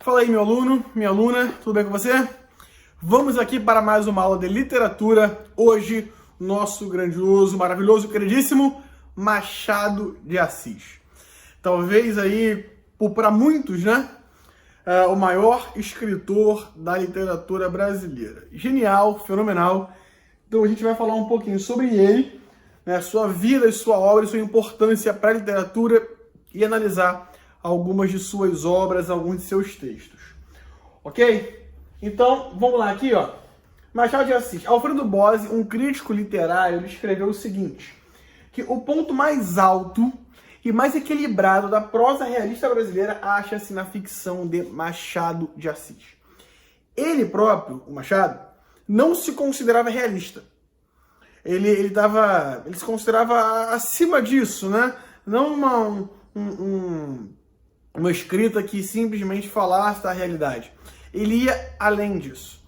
Fala aí, meu aluno, minha aluna, tudo bem com você? Vamos aqui para mais uma aula de literatura. Hoje, nosso grandioso, maravilhoso, queridíssimo Machado de Assis. Talvez aí, para muitos, né? O maior escritor da literatura brasileira. Genial, fenomenal. Então a gente vai falar um pouquinho sobre ele, né, sua vida, sua obra, sua importância para a literatura e analisar algumas de suas obras, alguns de seus textos. Ok? Então, vamos lá aqui, ó. Machado de Assis. Alfredo Bose, um crítico literário, ele escreveu o seguinte, que o ponto mais alto e mais equilibrado da prosa realista brasileira acha-se na ficção de Machado de Assis. Ele próprio, o Machado, não se considerava realista. Ele se considerava acima disso, né? Não uma escrita que simplesmente falasse da realidade. Ele ia além disso.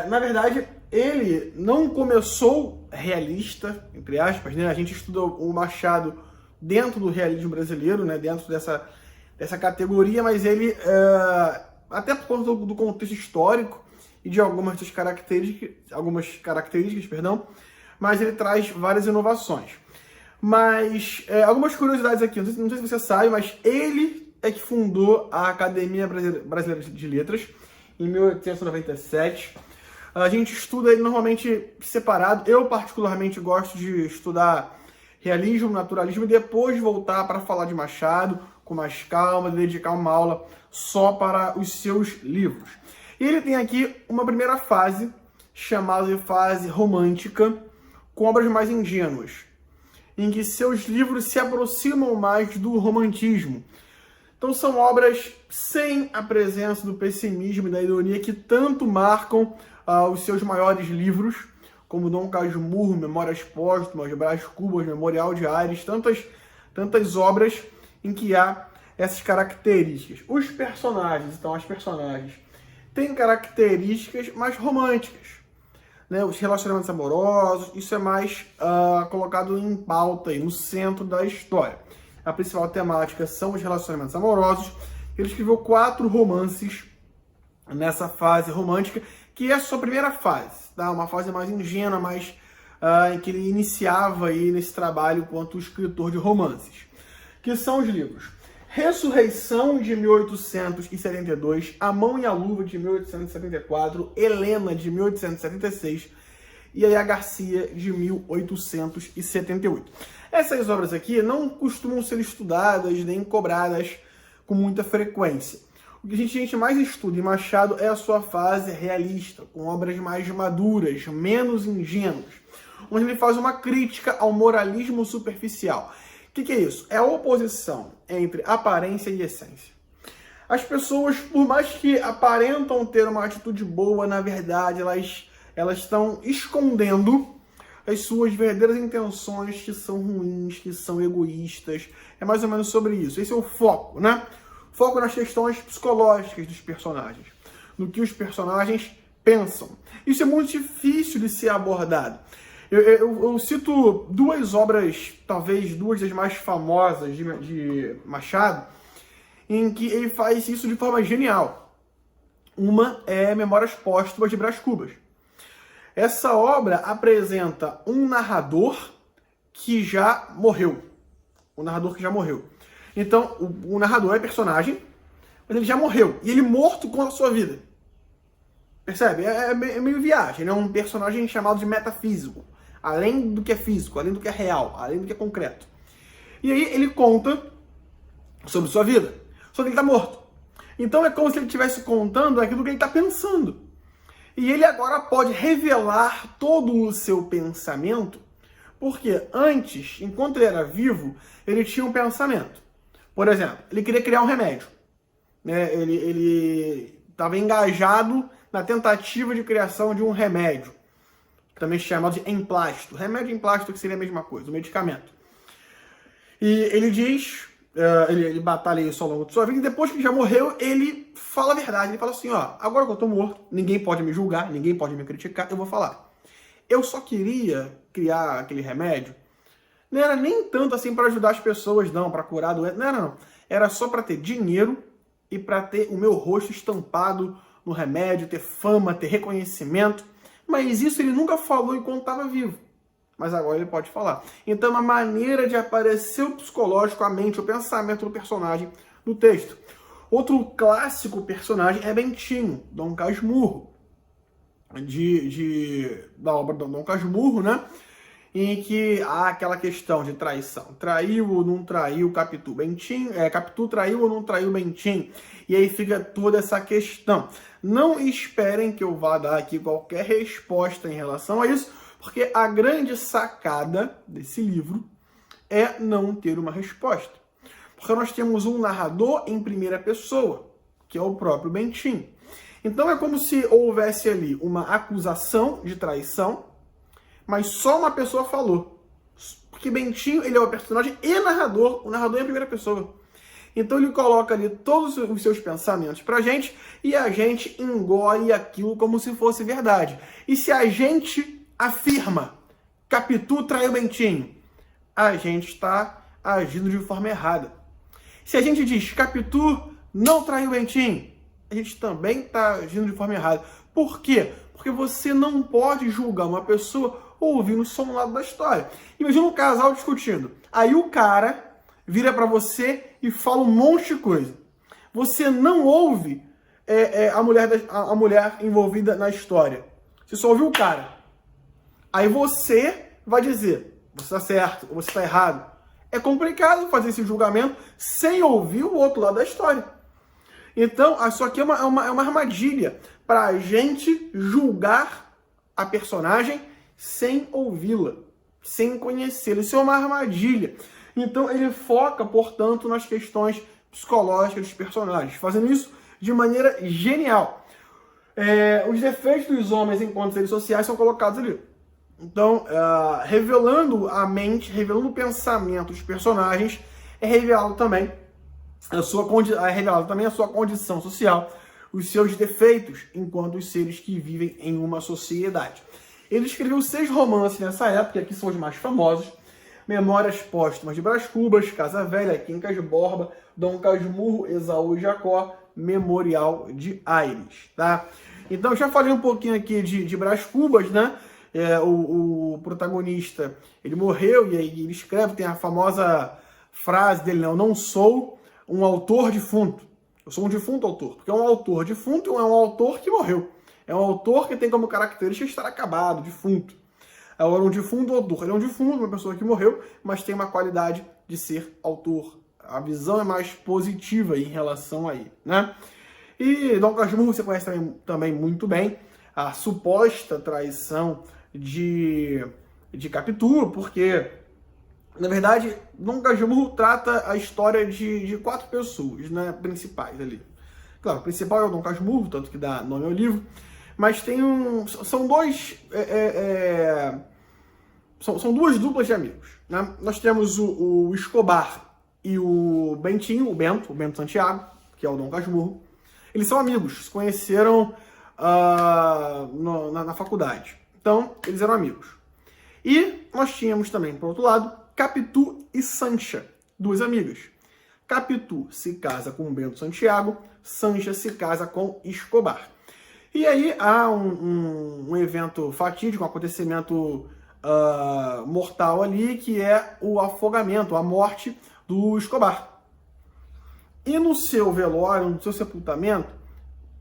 Na verdade, ele não começou realista, entre aspas, né? A gente estuda o Machado dentro do realismo brasileiro, né? Dentro dessa categoria, mas ele, até por conta do contexto histórico e de algumas características, mas ele traz várias inovações. Mas algumas curiosidades aqui, não sei se você sabe, mas ele é que fundou a Academia Brasileira de Letras em 1897. A gente estuda ele normalmente separado. Eu particularmente gosto de estudar realismo, naturalismo e depois voltar para falar de Machado com mais calma, dedicar uma aula só para os seus livros. E ele tem aqui uma primeira fase, chamada de fase romântica, com obras mais ingênuas, em que seus livros se aproximam mais do romantismo. Então são obras sem a presença do pessimismo e da ironia que tanto marcam os seus maiores livros, como Dom Casmurro, Memórias Póstumas, Brás Cubas, Memorial de Ares, tantas obras em que há essas características. Os personagens, então as personagens, têm características mais românticas, né? Os relacionamentos amorosos, isso é mais colocado em pauta, aí, no centro da história. A principal temática são os relacionamentos amorosos. Ele escreveu 4 romances nessa fase romântica, que é a sua primeira fase, tá? Uma fase mais ingênua, mais em que ele iniciava aí nesse trabalho quanto escritor de romances, que são os livros Ressurreição, de 1872, A Mão e a Luva, de 1874, Helena, de 1876 e aí a Garcia, de 1878. Essas obras aqui não costumam ser estudadas nem cobradas com muita frequência. O que a gente mais estuda em Machado é a sua fase realista, com obras mais maduras, menos ingênuas, onde ele faz uma crítica ao moralismo superficial. O que é isso? É a oposição entre aparência e essência. As pessoas, por mais que aparentam ter uma atitude boa, na verdade, elas estão escondendo as suas verdadeiras intenções, que são ruins, que são egoístas. É mais ou menos sobre isso. Esse é o foco, né? Foco nas questões psicológicas dos personagens, no que os personagens pensam. Isso é muito difícil de ser abordado. Eu cito 2 obras, talvez 2 das mais famosas de Machado, em que ele faz isso de forma genial. Uma é Memórias Póstumas, de Brás Cubas. Essa obra apresenta um narrador que já morreu. O narrador que já morreu. Então, o narrador é personagem, mas ele já morreu. E ele morto conta a sua vida. Percebe? É meio viagem. Ele é um personagem chamado de metafísico. Além do que é físico, além do que é real, além do que é concreto. E aí ele conta sobre sua vida. Só que ele está morto. Então é como se ele estivesse contando aquilo que ele está pensando. E ele agora pode revelar todo o seu pensamento, porque antes, enquanto ele era vivo, ele tinha um pensamento. Por exemplo, ele queria criar um remédio, né? Ele estava engajado na tentativa de criação de um remédio, também chamado de emplasto. Remédio emplasto, que seria a mesma coisa, um medicamento. E ele diz, ele batalha isso ao longo de sua vida, e depois que já morreu, ele fala a verdade. Ele fala assim, ó, agora que eu tô morto, ninguém pode me julgar, ninguém pode me criticar, eu vou falar. Eu só queria criar aquele remédio, não era nem tanto assim para ajudar as pessoas, não, para curar a doença, não. Era só para ter dinheiro e para ter o meu rosto estampado no remédio, ter fama, ter reconhecimento. Mas isso ele nunca falou enquanto estava vivo. Mas agora ele pode falar. Então é uma maneira de aparecer o psicológico, a mente, o pensamento do personagem no texto. Outro clássico personagem é Bentinho, Dom Casmurro, da obra do Dom Casmurro, né? Em que há aquela questão de traição. Traiu ou não traiu Capitu? Bentinho, Capitu traiu ou não traiu Bentinho? E aí fica toda essa questão. Não esperem que eu vá dar aqui qualquer resposta em relação a isso, porque a grande sacada desse livro é não ter uma resposta. Porque nós temos um narrador em primeira pessoa, que é o próprio Bentinho. Então é como se houvesse ali uma acusação de traição, mas só uma pessoa falou. Porque Bentinho, ele é o personagem e narrador, o narrador é em primeira pessoa. Então ele coloca ali todos os seus pensamentos pra gente e a gente engole aquilo como se fosse verdade. E se a gente afirma Capitu traiu Bentinho, a gente está agindo de forma errada. Se a gente diz Capitu não traiu Bentinho, a gente também está agindo de forma errada. Por quê? Porque você não pode julgar uma pessoa ouvindo só um lado da história. Imagina um casal discutindo. Aí o cara vira para você e fala um monte de coisa. Você não ouve a mulher envolvida na história. Você só ouviu o cara. Aí você vai dizer, você está certo ou você está errado. É complicado fazer esse julgamento sem ouvir o outro lado da história. Então, isso aqui é uma armadilha para a gente julgar a personagem sem ouvi-la, sem conhecê-la. Isso é uma armadilha. Então, ele foca, portanto, nas questões psicológicas dos personagens, fazendo isso de maneira genial. Os defeitos dos homens enquanto seres sociais são colocados ali. Então, revelando a mente, revelando o pensamento dos personagens, é revelado também a sua condição social, os seus defeitos enquanto os seres que vivem em uma sociedade. Ele escreveu 6 romances nessa época, que são os mais famosos: Memórias Póstumas de Brás Cubas, Casa Velha, Quincas Borba, Dom Casmurro, Esaú e Jacó, Memorial de Aires, tá? Então, já falei um pouquinho aqui de Brás Cubas, né? O protagonista, ele morreu e aí ele escreve, tem a famosa frase dele, eu não sou um autor defunto, eu sou um defunto autor, porque é um autor defunto é um autor que morreu, é um autor que tem como característica estar acabado, defunto. Agora, um defunto autor, ele é um defunto, uma pessoa que morreu, mas tem uma qualidade de ser autor. A visão é mais positiva em relação a ele, né? E Dom Casmurro você conhece também muito bem, a suposta traição de Capitu, porque, na verdade, Dom Casmurro trata a história de 4 pessoas, né, principais ali. Claro, o principal é o Dom Casmurro, tanto que dá nome ao livro, mas são duas duplas de amigos, né? Nós temos o Escobar e o Bentinho, o Bento Santiago, que é o Dom Casmurro. Eles são amigos, se conheceram na faculdade. Então, eles eram amigos. E nós tínhamos também, por outro lado, Capitu e Sancha, 2 amigas. Capitu se casa com Bento Santiago, Sancha se casa com Escobar. E aí há um evento fatídico, um acontecimento mortal ali, que é o afogamento, a morte do Escobar. E no seu velório, no seu sepultamento,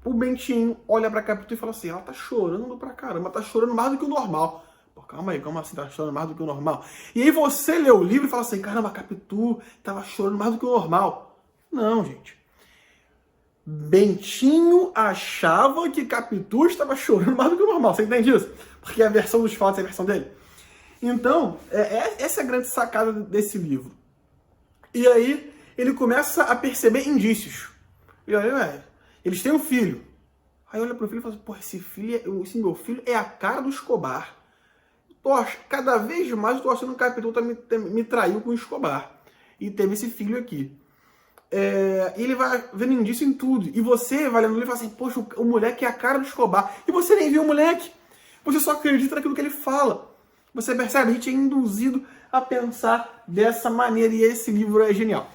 o Bentinho olha pra Capitu e fala assim, ela tá chorando pra caramba, tá chorando mais do que o normal. Pô, calma aí, como assim tá chorando mais do que o normal? E aí você lê o livro e fala assim, caramba, a Capitu tava chorando mais do que o normal. Não, gente. Bentinho achava que Capitu estava chorando mais do que o normal. Você entende isso? Porque a versão dos fatos é a versão dele. Então, essa é a grande sacada desse livro. E aí, ele começa a perceber indícios. E olha, eles têm um filho. Aí olha pro filho e fala assim, pô, esse meu filho é a cara do Escobar. Cada vez mais eu tô achando que o Capitu me traiu com o Escobar. E teve esse filho aqui. E ele vai vendo indício em tudo. E você vai lendo ele e fala assim, poxa, o moleque é a cara do Escobar. E você nem viu o moleque. Você só acredita naquilo que ele fala. Você percebe? A gente é induzido a pensar dessa maneira. E esse livro é genial.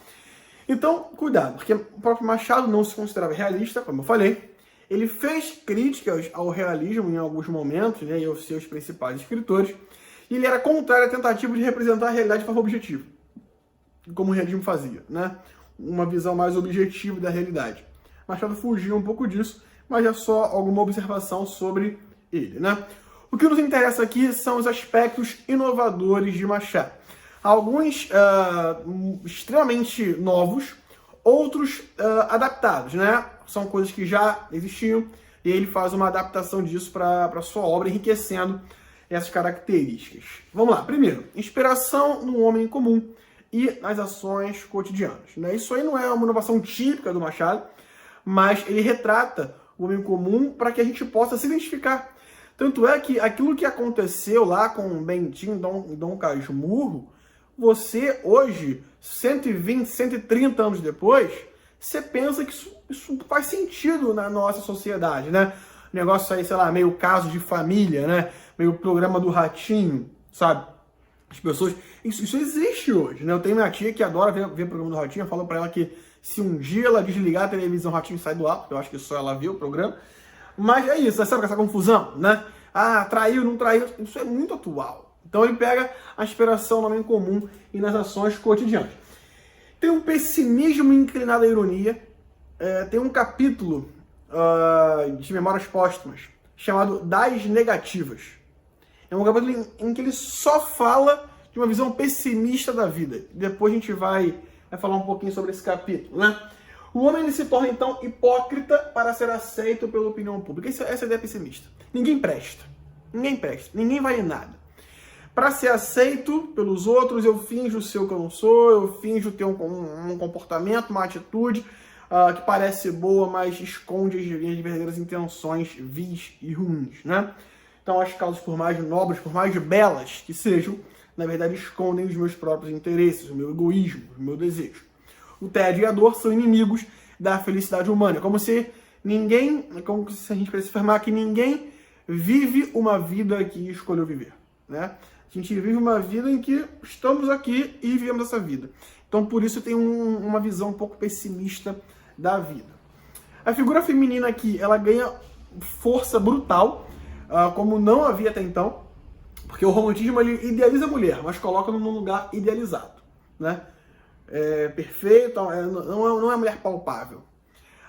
Então, cuidado, porque o próprio Machado não se considerava realista, como eu falei. Ele fez críticas ao realismo em alguns momentos, né, e aos seus principais escritores, e ele era contrário à tentativa de representar a realidade de forma objetiva, como o realismo fazia, né? Uma visão mais objetiva da realidade. Machado fugiu um pouco disso, mas é só alguma observação sobre ele, né? O que nos interessa aqui são os aspectos inovadores de Machado. Alguns extremamente novos, outros adaptados, né? São coisas que já existiam e ele faz uma adaptação disso para sua obra, enriquecendo essas características. Vamos lá. Primeiro, inspiração no homem comum e nas ações cotidianas, né? Isso aí não é uma inovação típica do Machado, mas ele retrata o homem comum para que a gente possa se identificar. Tanto é que aquilo que aconteceu lá com Bentinho e Dom Casmurro, você hoje, 120, 130 anos depois, você pensa que isso faz sentido na nossa sociedade, né? Negócio aí, sei lá, meio caso de família, né? Meio programa do Ratinho, sabe? As pessoas... Isso existe hoje, né? Eu tenho minha tia que adora ver o programa do Ratinho, eu falo pra ela que se um dia ela desligar a televisão, o Ratinho sai do ar, porque eu acho que só ela vê o programa. Mas é isso, sabe essa confusão, né? Ah, traiu, não traiu, isso é muito atual. Então ele pega a inspiração no homem comum e nas ações cotidianas. Tem um pessimismo inclinado à ironia. Tem um capítulo de Memórias Póstumas chamado Das Negativas. É um capítulo em que ele só fala de uma visão pessimista da vida. Depois a gente vai falar um pouquinho sobre esse capítulo, né? O homem ele se torna, então, hipócrita para ser aceito pela opinião pública. Essa ideia é pessimista. Ninguém presta. Ninguém presta. Ninguém vale nada. Para ser aceito pelos outros, eu finjo ser o que eu não sou, eu finjo ter um comportamento, uma atitude que parece boa, mas esconde as minhas verdadeiras intenções vis e ruins, né? Então as causas, por mais nobres, por mais belas que sejam, na verdade escondem os meus próprios interesses, o meu egoísmo, o meu desejo. O tédio e a dor são inimigos da felicidade humana. Como se a gente pudesse afirmar que ninguém vive uma vida que escolheu viver, né? A gente vive uma vida em que estamos aqui e vivemos essa vida. Então, por isso, tem uma visão um pouco pessimista da vida. A figura feminina aqui, ela ganha força brutal, como não havia até então, porque o romantismo ele idealiza a mulher, mas coloca num lugar idealizado, né? Perfeito, não é uma mulher palpável.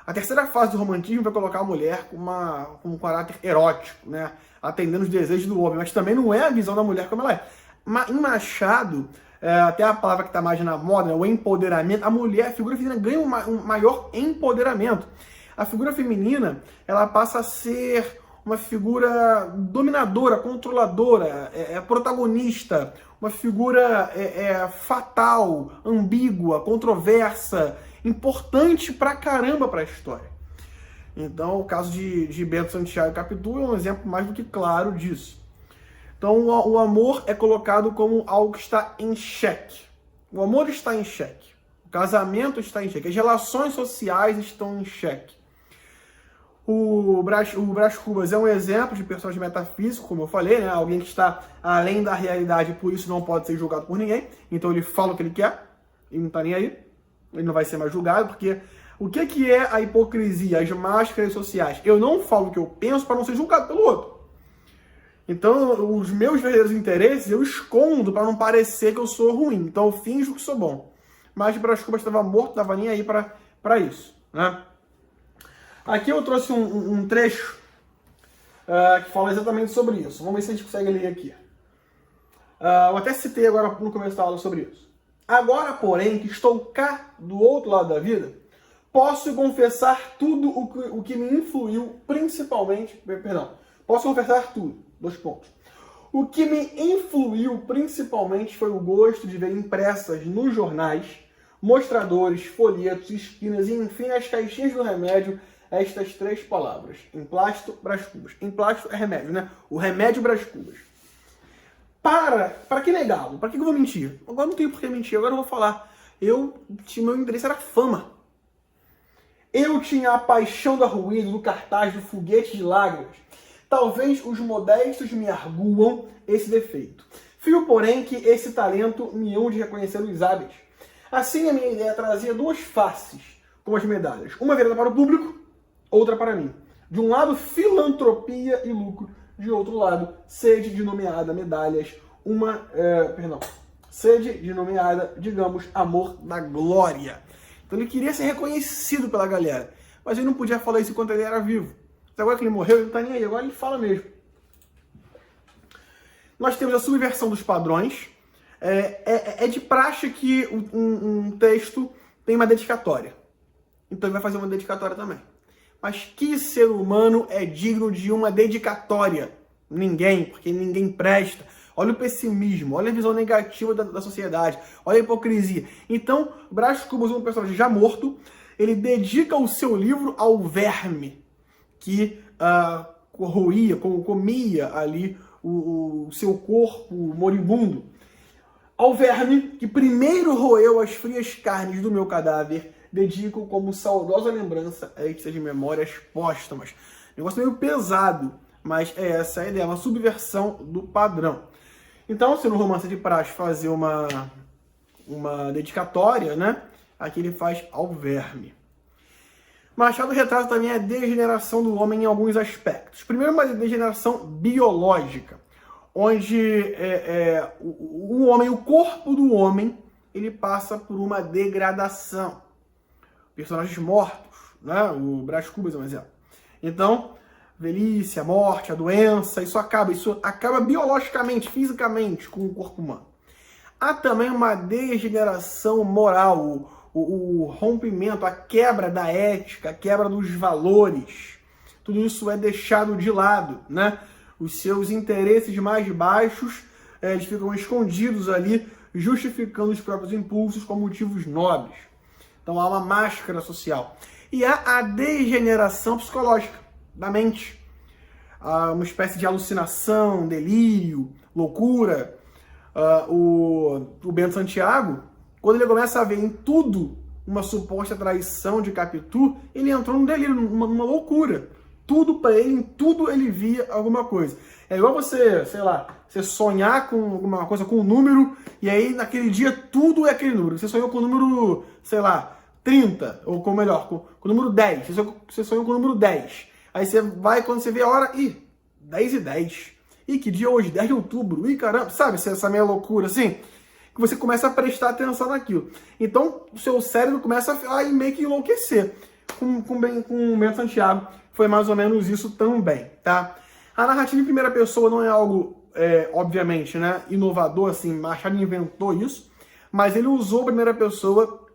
A terceira fase do romantismo vai colocar a mulher com um caráter erótico, né? Atendendo os desejos do homem, mas também não é a visão da mulher como ela é. Em Machado, até a palavra que está mais na moda, né, o empoderamento, a figura feminina ganha um maior empoderamento. A figura feminina, ela passa a ser uma figura dominadora, controladora, protagonista, uma figura fatal, ambígua, controversa, importante pra caramba pra história. Então, o caso de Bento Santiago e Capitu é um exemplo mais do que claro disso. Então, o amor é colocado como algo que está em xeque. O amor está em xeque. O casamento está em xeque. As relações sociais estão em xeque. O Brás Cubas é um exemplo de personagem metafísico, como eu falei, né? Alguém que está além da realidade e por isso não pode ser julgado por ninguém. Então ele fala o que ele quer e não está nem aí. Ele não vai ser mais julgado, porque o que é a hipocrisia, as máscaras sociais? Eu não falo o que eu penso para não ser julgado pelo outro. Então, os meus verdadeiros interesses eu escondo para não parecer que eu sou ruim. Então eu finjo que sou bom. Mas o Brás Cubas estava morto, não estava nem aí para isso, né? Aqui eu trouxe um trecho que fala exatamente sobre isso. Vamos ver se a gente consegue ler aqui. Eu até citei agora no começo da aula sobre isso. Agora, porém, que estou cá do outro lado da vida, posso confessar tudo o que me influiu principalmente... Perdão. Posso confessar tudo. 2 pontos. O que me influiu principalmente foi o gosto de ver impressas nos jornais, mostradores, folhetos, esquinas e, enfim, as caixinhas do remédio, estas 3 palavras. Emplasto, Brás Cubas. Emplasto é remédio, né? O remédio Brás Cubas. Para que negá-lo? Para que eu vou mentir? Agora não tenho por que mentir, agora eu vou falar. Meu interesse era fama. Eu tinha a paixão do ruído, do cartaz, do foguete de lágrimas. Talvez os modestos me arguam esse defeito. Fio, porém, que esse talento me hão de reconhecer os hábeis. Assim, a minha ideia é trazer duas faces como as medalhas. Uma virada para o público, outra para mim. De um lado, filantropia e lucro. De outro lado, sede de nomeada medalhas. Sede de nomeada, digamos, amor da glória. Então ele queria ser reconhecido pela galera. Mas ele não podia falar isso enquanto ele era vivo. Então, agora que ele morreu, ele não tá nem aí. Agora ele fala mesmo. Nós temos a subversão dos padrões. É de praxe que um texto tem uma dedicatória. Então ele vai fazer uma dedicatória também. Mas que ser humano é digno de uma dedicatória? Ninguém, porque ninguém presta. Olha o pessimismo, olha a visão negativa da sociedade, olha a hipocrisia. Então, Brás Cubas, um personagem já morto, ele dedica o seu livro ao verme que comia ali o seu corpo moribundo. Ao verme que primeiro roeu as frias carnes do meu cadáver, dedico como saudosa lembrança a estas memórias póstumas. Negócio meio pesado, mas é essa a ideia, uma subversão do padrão. Então, se no Romance de Praxe fazer uma dedicatória, né? Aqui ele faz ao verme. Machado retrata também a degeneração do homem em alguns aspectos. Primeiro, uma degeneração biológica, onde o homem, o corpo do homem, ele passa por uma degradação. Personagens mortos, né? O Brás Cubas é um exemplo. Então, velhice, a morte, a doença, isso acaba biologicamente, fisicamente com o corpo humano. Há também uma degeneração moral, o rompimento, a quebra da ética, a quebra dos valores. Tudo isso é deixado de lado, né? Os seus interesses mais baixos, eles ficam escondidos ali, justificando os próprios impulsos com motivos nobres. Então há uma máscara social. E há a degeneração psicológica da mente. Há uma espécie de alucinação, delírio, loucura. O Bento Santiago, quando ele começa a ver em tudo uma suposta traição de Capitu, ele entrou num delírio, numa loucura. Tudo para ele, em tudo ele via alguma coisa. É igual você, sei lá, você sonhar com alguma coisa, com um número, e aí naquele dia tudo é aquele número. Você sonhou com o número, sei lá, 30, ou com melhor, com o número 10. Você sonhou com o número 10. Aí você vai, quando você vê a hora, 10:10. Ih, que dia é hoje? 10 de outubro. Ih, caramba, sabe essa meia loucura assim? Que você começa a prestar atenção naquilo. Então, o seu cérebro começa a meio que enlouquecer. Com o Bento Santiago, foi mais ou menos isso também, tá? A narrativa em primeira pessoa não é algo, obviamente, né, inovador, assim, Machado inventou isso, mas ele usou a primeira pessoa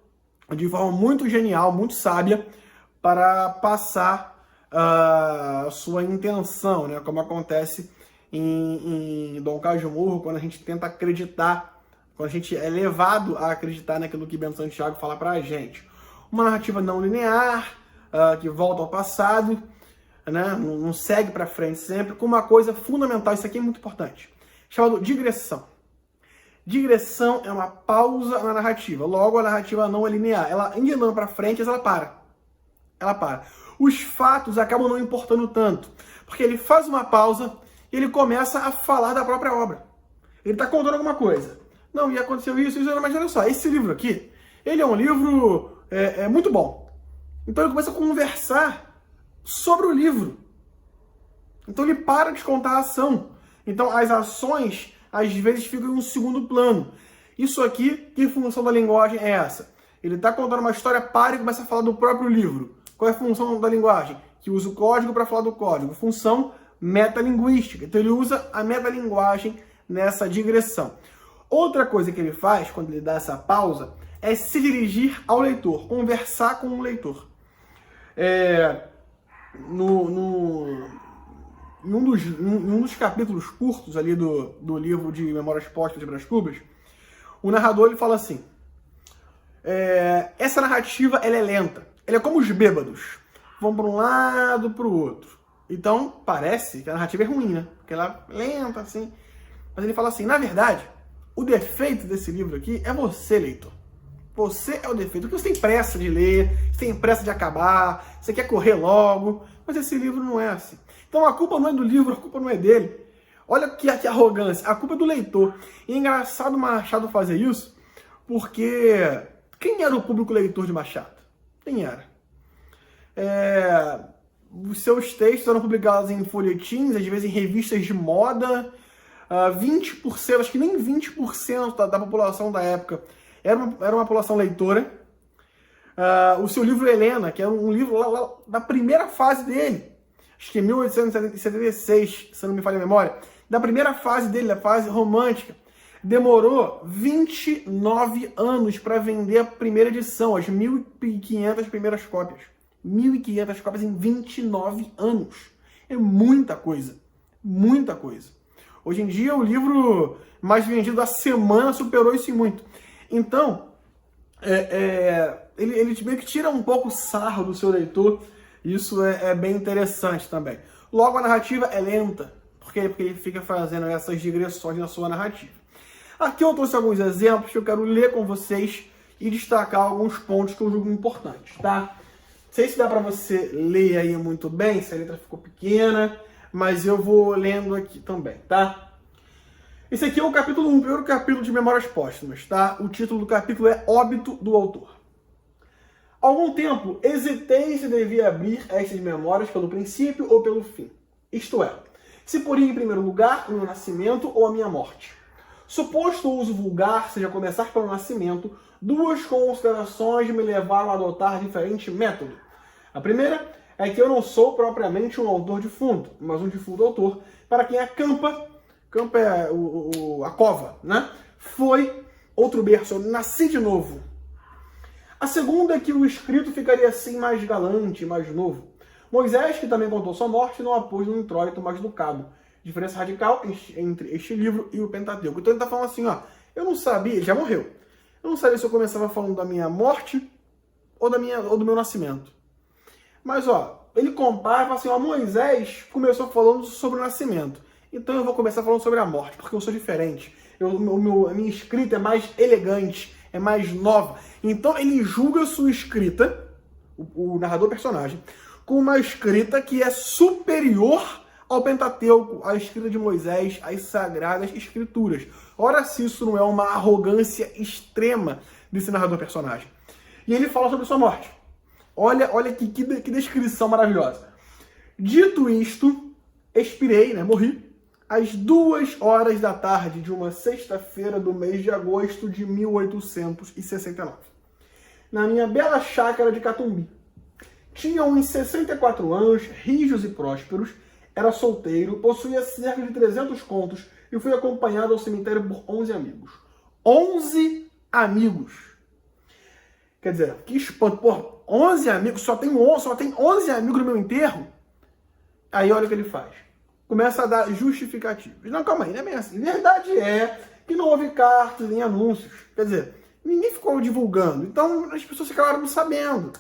de forma muito genial, muito sábia, para passar a sua intenção, né, como acontece em Dom Casmurro, quando a gente tenta acreditar, quando a gente é levado a acreditar naquilo que Bento Santiago fala pra gente. Uma narrativa não linear, que volta ao passado, né? Não segue para frente sempre, com uma coisa fundamental, isso aqui é muito importante, chamado digressão. Digressão é uma pausa na narrativa, logo a narrativa não é linear, ela indo andando para frente, ela para. Ela para. Os fatos acabam não importando tanto, porque ele faz uma pausa e ele começa a falar da própria obra. Ele está contando alguma coisa. Não, e aconteceu isso, mas olha só, esse livro aqui, ele é um livro muito bom. Então ele começa a conversar sobre o livro. Então ele para de contar a ação. Então as ações, às vezes, ficam em um segundo plano. Isso aqui, que função da linguagem é essa? Ele está contando uma história, para e começa a falar do próprio livro. Qual é a função da linguagem? Que usa o código para falar do código. Função metalinguística. Então ele usa a metalinguagem nessa digressão. Outra coisa que ele faz, quando ele dá essa pausa, é se dirigir ao leitor, conversar com o leitor. Em um dos capítulos curtos ali do livro de Memórias Póstumas de Brás Cubas, o narrador ele fala assim, essa narrativa ela é lenta, ela é como os bêbados, vão para um lado para o outro. Então parece que a narrativa é ruim, né? Porque ela é lenta assim. Mas ele fala assim, na verdade, o defeito desse livro aqui é você, leitor. Você é o defeito, porque você tem pressa de ler, você tem pressa de acabar, você quer correr logo, mas esse livro não é assim. Então a culpa não é do livro, a culpa não é dele. Olha que arrogância, a culpa é do leitor. E é engraçado o Machado fazer isso, porque Quem era o público leitor de Machado? Quem era? Os seus textos eram publicados em folhetins, às vezes em revistas de moda. 20%, acho que nem 20% da população da época era uma população leitora. O seu livro Helena, que é um livro lá da primeira fase dele, acho que é 1876, se não me falha a memória, da primeira fase dele, da fase romântica, demorou 29 anos para vender a primeira edição, as 1.500 primeiras cópias. 1.500 cópias em 29 anos. É muita coisa. Muita coisa. Hoje em dia, o livro mais vendido da semana superou isso e muito. Então, ele meio que tira um pouco o sarro do seu leitor. Isso é bem interessante também. Logo, a narrativa é lenta. Porque ele fica fazendo essas digressões na sua narrativa. Aqui eu trouxe alguns exemplos que eu quero ler com vocês e destacar alguns pontos que eu julgo importantes, tá? Não sei se dá para você ler aí muito bem, se a letra ficou pequena, mas eu vou lendo aqui também, tá? Esse aqui é o capítulo 1, o primeiro capítulo de Memórias Póstumas, tá? O título do capítulo é Óbito do Autor. Há algum tempo, hesitei se devia abrir estas memórias pelo princípio ou pelo fim. Isto é, se poria em primeiro lugar o meu nascimento ou a minha morte. Suposto o uso vulgar seja começar pelo nascimento, duas considerações me levaram a adotar diferente método. A primeira é que eu não sou propriamente um autor defunto, mas um defunto autor, para quem a campa é a cova, né? Foi outro berço, eu nasci de novo. A segunda é que o escrito ficaria assim mais galante, mais novo. Moisés, que também contou sua morte, não a pôs no introito, mas no cabo. Diferença radical entre este livro e o Pentateuco. Então ele está falando assim, ó, eu não sabia, ele já morreu. Eu não sabia se eu começava falando da minha morte ou do meu nascimento. Mas, ó, ele compara e fala assim, ó, Moisés começou falando sobre o nascimento. Então eu vou começar falando sobre a morte, porque eu sou diferente. A minha escrita é mais elegante, é mais nova. Então ele julga a sua escrita, o narrador personagem, com uma escrita que é superior ao Pentateuco, à escrita de Moisés, às Sagradas Escrituras. Ora, se isso não é uma arrogância extrema desse narrador personagem. E ele fala sobre sua morte. Olha que descrição maravilhosa. Dito isto, expirei, né, morri, às 2h da tarde de uma sexta-feira do mês de agosto de 1869. Na minha bela chácara de Catumbi. Tinha uns 64 anos, rijos e prósperos, era solteiro, possuía cerca de 300 contos e fui acompanhado ao cemitério por 11 amigos. 11 amigos! Quer dizer, que espanto. Porra, 11 amigos, só tem 11 amigos no meu enterro? Aí olha o que ele faz. Começa a dar justificativos. Não, calma aí, não é bem assim. Verdade é que não houve cartas nem anúncios. Quer dizer, ninguém ficou divulgando. Então as pessoas ficaram sabendo.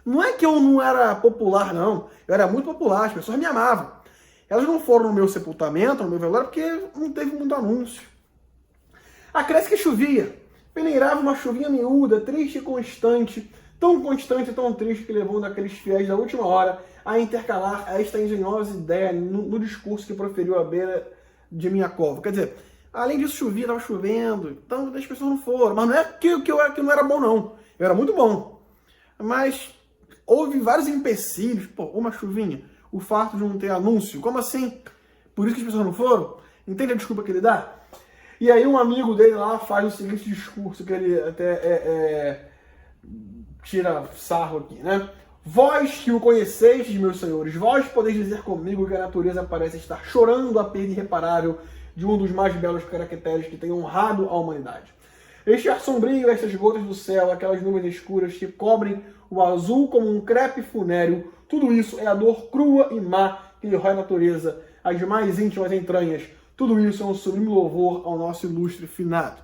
Não é que eu não era popular, não. Eu era muito popular, as pessoas me amavam. Elas não foram no meu sepultamento, no meu velório, porque não teve muito anúncio. Acresce que chovia. Peneirava uma chuvinha miúda, triste e constante, tão triste que levou daqueles fiéis da última hora a intercalar esta engenhosa ideia no discurso que proferiu à beira de minha cova. Quer dizer, além disso chovia, estava chovendo, então as pessoas não foram. Mas não é que eu não era bom, não. Eu era muito bom. Mas houve vários empecilhos. Pô, uma chuvinha. O fato de não ter anúncio. Como assim? Por isso que as pessoas não foram? Entende a desculpa que ele dá? E aí um amigo dele lá faz o seguinte discurso, que ele até tira sarro aqui, né? Vós que o conheceis, meus senhores, vós podeis dizer comigo que a natureza parece estar chorando a perda irreparável de um dos mais belos caracteres que tem honrado a humanidade. Este ar sombrio, estas gotas do céu, aquelas nuvens escuras que cobrem o azul como um crepe funéreo, tudo isso é a dor crua e má que lhe rói a natureza, as mais íntimas entranhas. Tudo isso é um sublime louvor ao nosso ilustre finado.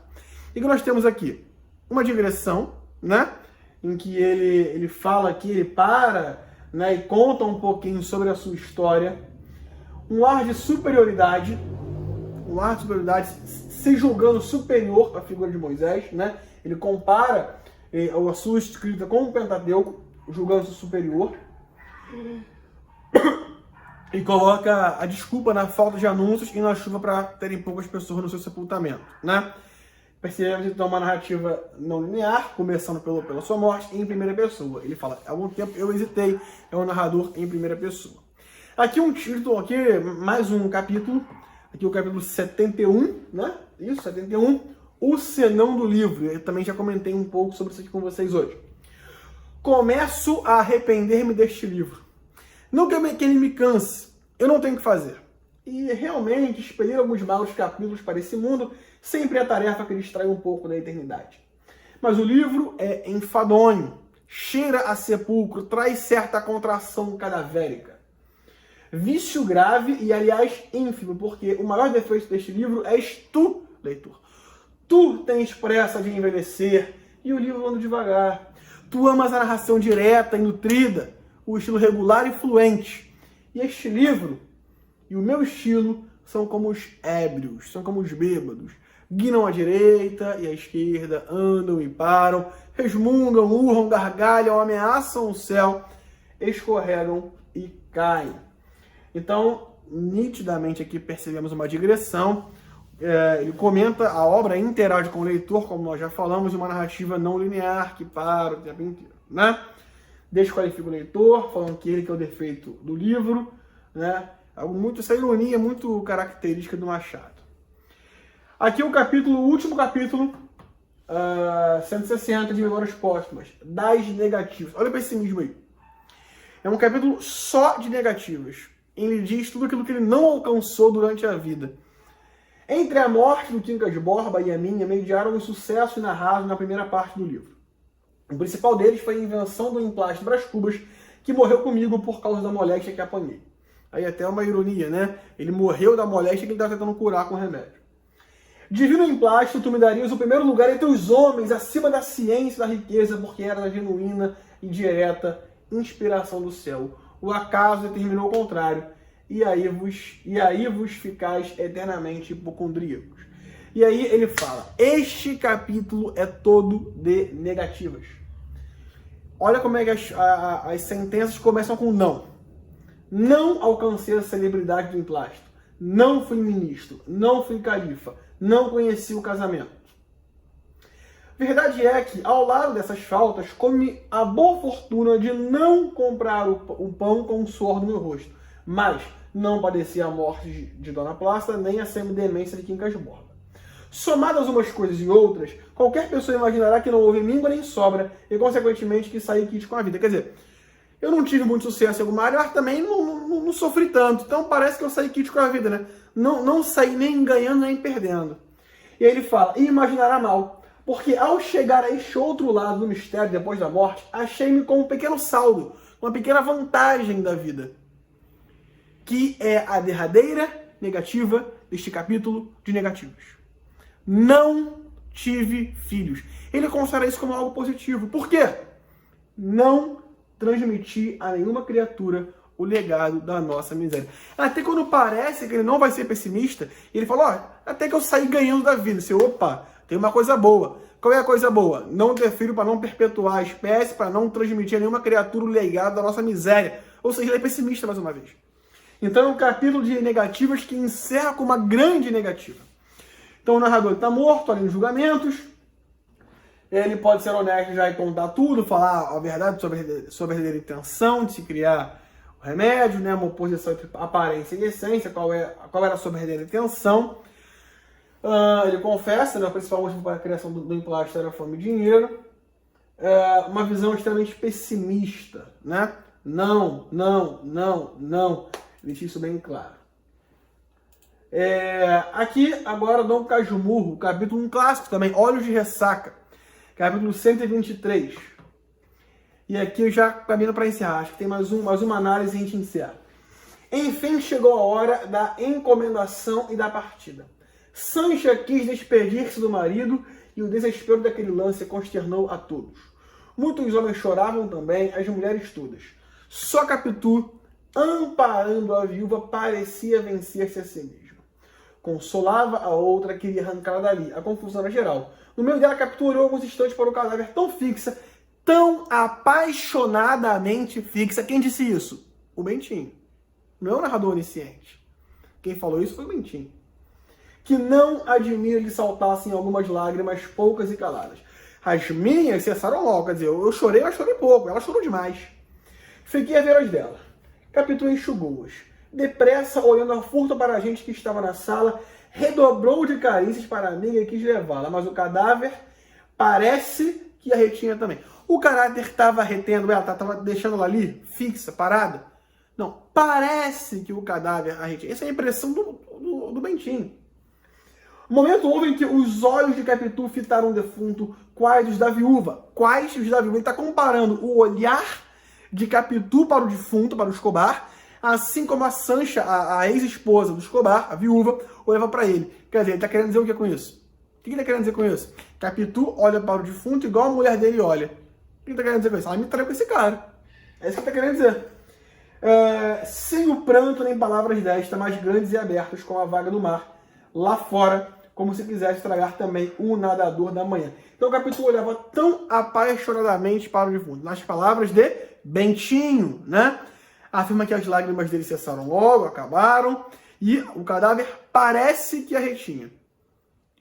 E que nós temos aqui? Uma digressão, né? Em que ele fala aqui, ele para, né, e conta um pouquinho sobre a sua história. Um ar de superioridade, se julgando superior à figura de Moisés, né? Ele compara a sua escrita com o Pentateuco, julgando-se superior. E coloca a desculpa na falta de anúncios e na chuva para terem poucas pessoas no seu sepultamento, né? Percebemos então uma narrativa não linear, começando pela sua morte em primeira pessoa. Ele fala, há algum tempo eu hesitei, é um narrador em primeira pessoa. Aqui um título, aqui mais um capítulo, aqui o capítulo 71, né? Isso, 71, o senão do livro. Eu também já comentei um pouco sobre isso aqui com vocês hoje. Começo a arrepender-me deste livro. Não que ele me canse, eu não tenho o que fazer. E realmente, expelir alguns maus capítulos para esse mundo sempre é a tarefa que distrai um pouco da eternidade. Mas o livro é enfadonho, cheira a sepulcro, traz certa contração cadavérica. Vício grave e, aliás, ínfimo, porque o maior defeito deste livro és tu, leitor. Tu tens pressa de envelhecer e o livro anda devagar. Tu amas a narração direta e nutrida, o estilo regular e fluente. E este livro e o meu estilo são como os ébrios, são como os bêbados. Guinam à direita e à esquerda, andam e param, resmungam, urram, gargalham, ameaçam o céu, escorregam e caem. Então, nitidamente aqui percebemos uma digressão. Ele comenta a obra, interage com o leitor, como nós já falamos, uma narrativa não linear que para o tempo inteiro, né? Desqualifica o leitor, falando que ele que é o defeito do livro, né? Essa ironia é muito característica do Machado. Aqui o último capítulo, 160 de Memórias Póstumas, das negativas. Olha o pessimismo aí. É um capítulo só de negativas. Ele diz tudo aquilo que ele não alcançou durante a vida. Entre a morte do Quincas Borba e a minha, mediaram um sucesso inarrável na primeira parte do livro. O principal deles foi a invenção do emplasto Brás Cubas, que morreu comigo por causa da moléstia que apanhei. Aí até uma ironia, né? Ele morreu da moléstia que ele estava tentando curar com remédio. Divino emplasto, tu me darias o primeiro lugar entre os homens, acima da ciência e da riqueza, porque era a genuína e direta inspiração do céu. O acaso determinou o contrário, e aí vos ficais eternamente hipocondríacos. E aí ele fala, este capítulo é todo de negativas. Olha como é que as sentenças começam com não. Não alcancei a celebridade do emplasto. Não fui ministro. Não fui califa. Não conheci o casamento. Verdade é que, ao lado dessas faltas, come a boa fortuna de não comprar o pão com o suor do meu rosto. Mas não padeci a morte de Dona Plácida, nem a semidemência de Quincas Borba. Somadas umas coisas e outras, qualquer pessoa imaginará que não houve míngua nem sobra, e consequentemente que saí quite com a vida. Quer dizer, eu não tive muito sucesso em alguma área, mas também não sofri tanto. Então parece que eu saí quite com a vida, né? Não saí nem ganhando nem perdendo. E aí ele fala, e imaginará mal, porque ao chegar a este outro lado do mistério depois da morte, achei-me com um pequeno saldo, uma pequena vantagem da vida, que é a derradeira negativa deste capítulo de negativos. Não tive filhos. Ele considera isso como algo positivo. Por quê? Não transmitir a nenhuma criatura o legado da nossa miséria. Até quando parece que ele não vai ser pessimista, ele fala, até que eu saí ganhando da vida. Você, opa, tem uma coisa boa. Qual é a coisa boa? Não ter filho para não perpetuar a espécie, para não transmitir a nenhuma criatura o legado da nossa miséria. Ou seja, ele é pessimista mais uma vez. Então é um capítulo de negativas que encerra com uma grande negativa. Então o narrador está morto ali nos julgamentos. Ele pode ser honesto já e contar tudo, falar a verdade sobre a verdadeira intenção de se criar o remédio, né? Uma oposição entre aparência e essência, qual era a sua verdadeira intenção. Ele confessa, né? O principal motivo para a criação do emplasto era a fome e dinheiro. Uma visão extremamente pessimista, né? Não. Ele deixa isso bem claro. Aqui, agora, Dom Casmurro, capítulo um clássico também, Olhos de Ressaca, capítulo 123. E aqui eu já caminho para encerrar, acho que tem mais uma análise e a gente encerra. Enfim, chegou a hora da encomendação e da partida. Sancha quis despedir-se do marido e o desespero daquele lance consternou a todos. Muitos homens choravam também, as mulheres todas. Só Capitu, amparando a viúva, parecia vencer-se a si mesma. Consolava a outra, queria arrancá-la dali. A confusão era geral. No meio dela, Capitu olhou alguns instantes para o cadáver tão fixa, tão apaixonadamente fixa. Quem disse isso? O Bentinho. Não é o narrador onisciente. Quem falou isso foi o Bentinho. que não admira lhe saltassem algumas lágrimas poucas e caladas. As minhas cessaram logo, quer dizer, eu chorei, mas chorei pouco, ela chorou demais. Fiquei a ver as dela. Capitu enxugou-as. Depressa, olhando a furto para a gente que estava na sala, redobrou de carícias para a amiga e quis levá-la, mas o cadáver parece que a retinha também. O caráter estava retendo ela, estava deixando ela ali, fixa, parada? Não, parece que o cadáver a retinha. Essa é a impressão do Bentinho. O momento houve em que os olhos de Capitu fitaram o defunto, quais os da viúva. Quais os da viúva? Ele está comparando o olhar de Capitu para o defunto, para o Escobar, assim como a Sancha, a ex-esposa do Escobar, a viúva, olhava para ele. Quer dizer, ele está querendo dizer o que com isso? O que ele está querendo dizer com isso? Capitu olha para o defunto igual a mulher dele olha. O que ele está querendo dizer com isso? Ela me traiu com esse cara. É isso que ele está querendo dizer. Sem o pranto nem palavras desta, mas grandes e abertas como a vaga do mar, lá fora, como se quisesse estragar também o nadador da manhã. Então o Capitu olhava tão apaixonadamente para o defunto. Nas palavras de Bentinho, né? Afirma que as lágrimas dele cessaram logo, acabaram, e o cadáver parece que a retinha.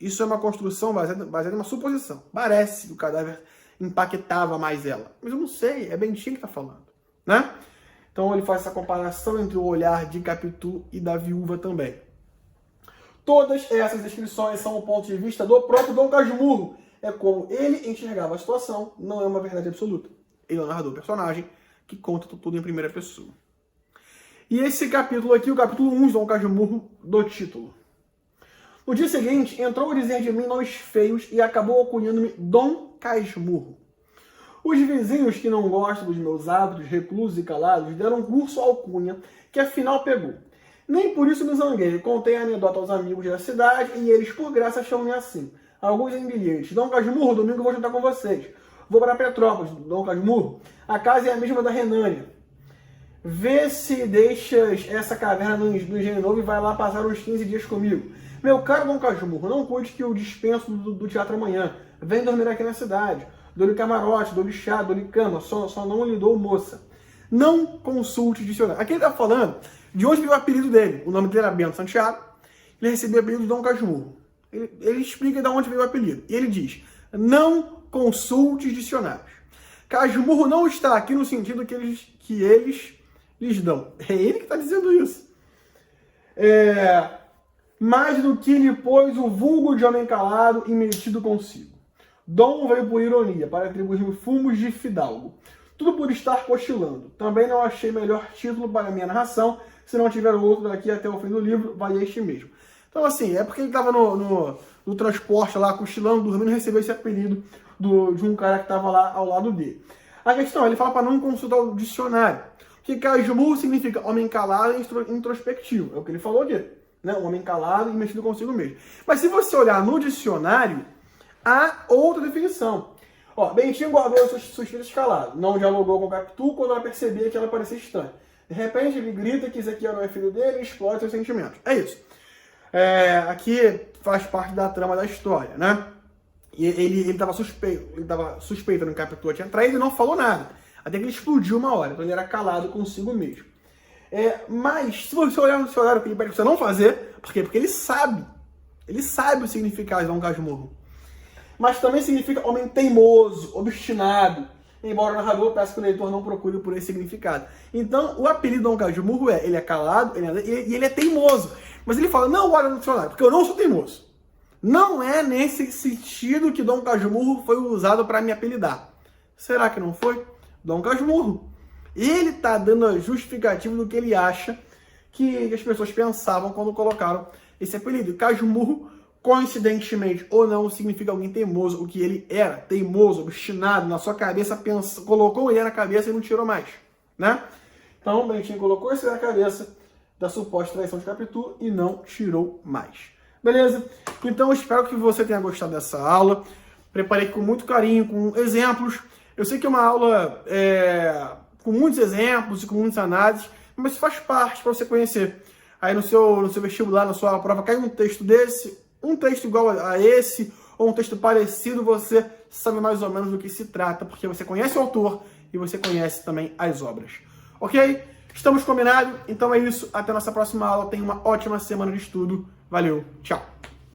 Isso é uma construção baseada em uma suposição. Parece que o cadáver impactava mais ela. Mas eu não sei, é Bentinho que está falando, né? Então ele faz essa comparação entre o olhar de Capitu e da viúva também. Todas essas descrições são o ponto de vista do próprio Dom Casmurro. É como ele enxergava a situação, não é uma verdade absoluta. Ele é o narrador, personagem, que conta tudo em primeira pessoa. E esse capítulo aqui, o capítulo 1 de Dom Casmurro, do título. No dia seguinte, entrou a dizer de mim nomes feios e acabou alcunhando-me Dom Casmurro. Os vizinhos que não gostam dos meus hábitos, reclusos e calados, deram curso à alcunha, que afinal pegou. Nem por isso me zanguei, contei a anedota aos amigos da cidade e eles, por graça, chamam-me assim. Alguns em bilhetes. Dom Casmurro, domingo eu vou jantar com vocês. Vou para Petrópolis, Dom Casmurro. A casa é a mesma da Renânia. Vê se deixas essa caverna no Engenho Novo e vai lá passar uns 15 dias comigo. Meu caro Dom Casmurro, não cuide que eu dispenso do teatro amanhã. Vem dormir aqui na cidade. Dou-lhe camarote, dou-lhe chá, dou-lhe cama, só não lhe dou moça. Não consulte dicionário. Aqui ele está falando de onde veio o apelido dele. O nome dele era Bento Santiago. Ele recebeu o apelido de Dom Casmurro. Ele explica de onde veio o apelido. E ele diz, não consulte dicionários. Casmurro não está aqui no sentido que eles lhes dão. É ele que está dizendo isso. Mais do que lhe pôs o vulgo de homem calado e metido consigo. Dom veio por ironia, para atribuir-me fumos de fidalgo. Tudo por estar cochilando. Também não achei melhor título para a minha narração. Se não tiver outro daqui até o fim do livro, vai este mesmo. Então, assim, é porque ele estava no transporte lá, cochilando, dormindo, e recebeu esse apelido de um cara que estava lá ao lado dele. A questão, ele fala para não consultar o dicionário. Porque Casmurro significa homem calado e introspectivo. É o que ele falou aqui. Né? Um homem calado e mexido consigo mesmo. Mas se você olhar no dicionário, há outra definição. Bentinho guardou suas filhas caladas. Não dialogou com Capitu quando ela percebia que ela parecia estranha. De repente, ele grita que Ezequiel não é filho dele e explode seus sentimentos. É isso. Aqui faz parte da trama da história, né? E ele estava suspeitando que Capitu tinha traído e não falou nada. Até que ele explodiu uma hora. Então ele era calado consigo mesmo. Mas, se você olhar no dicionário, o que ele pede para você não fazer, por quê? Porque ele sabe. Ele sabe o significado de Dom Casmurro. Mas também significa homem teimoso, obstinado. Embora o narrador peça que o leitor não procure por esse significado. Então, o apelido Dom Casmurro ele é calado e ele é teimoso. Mas ele fala, não olha no dicionário, porque eu não sou teimoso. Não é nesse sentido que Dom Casmurro foi usado para me apelidar. Será que não foi? Dom Casmurro. Ele está dando a justificativa do que ele acha que as pessoas pensavam quando colocaram esse apelido. Casmurro, coincidentemente ou não, significa alguém teimoso, o que ele era, teimoso, obstinado, na sua cabeça, colocou ele na cabeça e não tirou mais, né? Então, o Bentinho colocou isso na cabeça da suposta traição de Capitu e não tirou mais. Beleza? Então, eu espero que você tenha gostado dessa aula. Preparei com muito carinho, com exemplos. Eu sei que é uma aula com muitos exemplos e com muitas análises, mas faz parte para você conhecer. Aí no seu vestibular, na sua prova, cai um texto desse, um texto igual a esse, ou um texto parecido, você sabe mais ou menos do que se trata, porque você conhece o autor e você conhece também as obras. Ok? Estamos combinados? Então é isso. Até a nossa próxima aula. Tenha uma ótima semana de estudo. Valeu. Tchau.